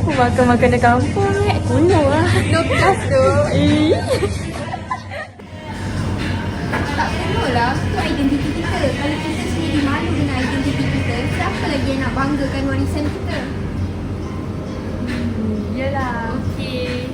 Aku makan makanan kampung ni, aku lah. No class tu. Eh. Tak perlulah. Itu identiti kita. Kalau kita sendiri malu dengan identiti kita, siapa lagi yang nak banggakan warisan kita? Yelah. Okey.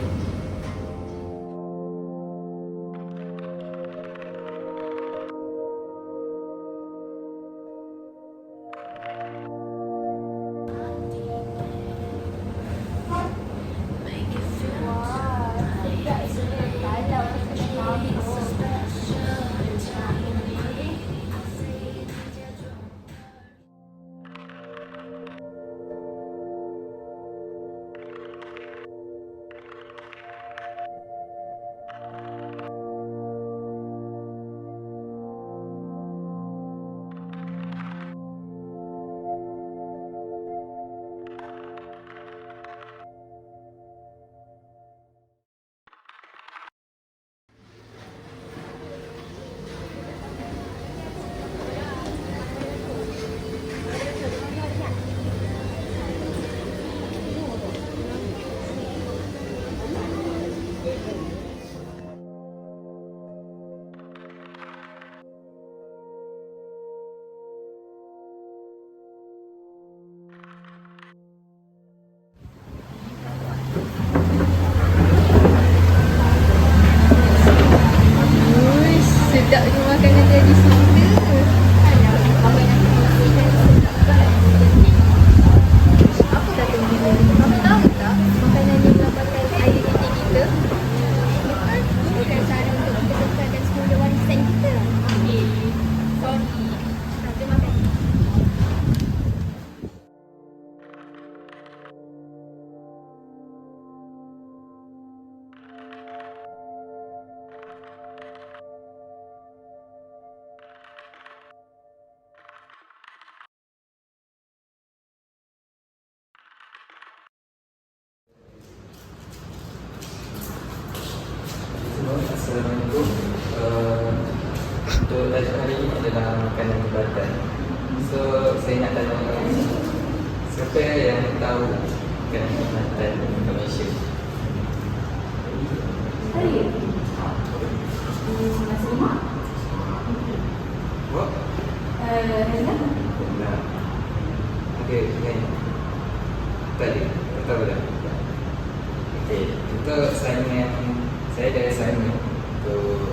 Sedapnya makanan tradisi kita. Apa dah tunggu? Kamu tahu tak makanan yang melambangkan identiti kita? Ini bukan cara untuk kita besarkan semula warisan kita. Sorry. Terima kasih. Assalamualaikum. Untuk tajuk hari ini adalah makanan jambatan. So, saya nak tanya siapa yang tahu makanan jambatan di Malaysia? Saya. Nasi lemak. What? Hendak. Nah. Okey, kan. Tadi, tahu dah. Okey, untuk assignment saya ada assignment untuk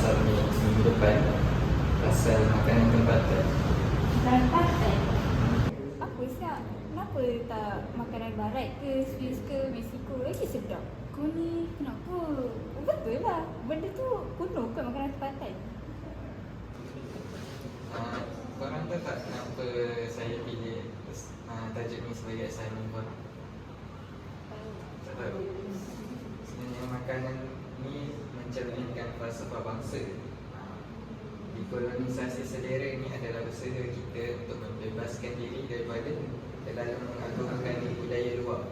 submit minggu depan pasal makanan tempatan. Tempatan. Apa siap? Kenapa tak makanan barat ke, Swiss ke, Mexico lagi sedap? Kau ni kenapa? Betul lah. Benda tu kuno ke makanan tempatan? Korang tahu tak kenapa saya pilih tajuk ni sebagai assignment korang? Tak tahu. Sebenarnya makanan ni mencerminkan falsafah bangsa. Dekolonisasi selera ni adalah usaha kita untuk membebaskan diri daripada terlalu mengagungkan budaya luar.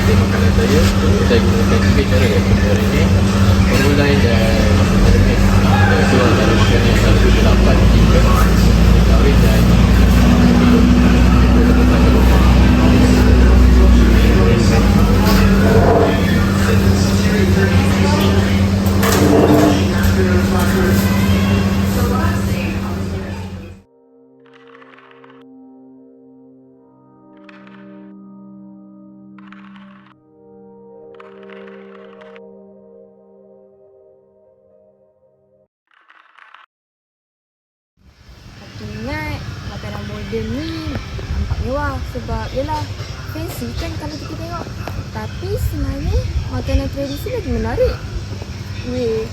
Makanan saya gunakan 3 cara. Cara ini memulai dan remit itu antara makanan yang selalu dapat tiga kawin dan Ingat makanan moden ni nampak mewah sebab yelah fancy kan kalau kita tengok. Tapi sebenarnya makanan tradisi lagi menarik.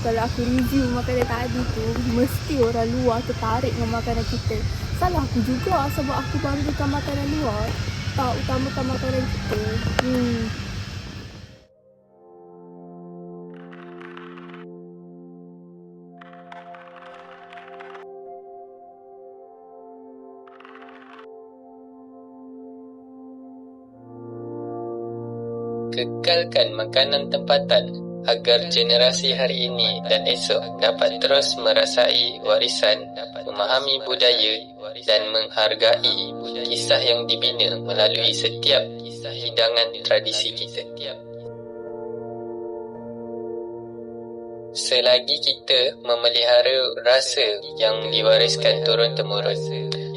Kalau aku review makanan tadi tu, mesti orang luar tertarik dengan makanan kita. Salah aku juga sebab aku banggakan makanan luar, tak utamakan makanan kita. kekalkan makanan tempatan agar generasi hari ini dan esok dapat terus merasai warisan, memahami budaya dan menghargai kisah yang dibina melalui setiap hidangan tradisi kita. Selagi kita memelihara rasa yang diwariskan turun-temurun,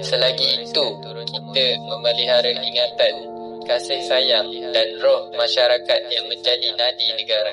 selagi itu kita memelihara ingatan, kasih sayang dan roh masyarakat yang menjadi nadi negara.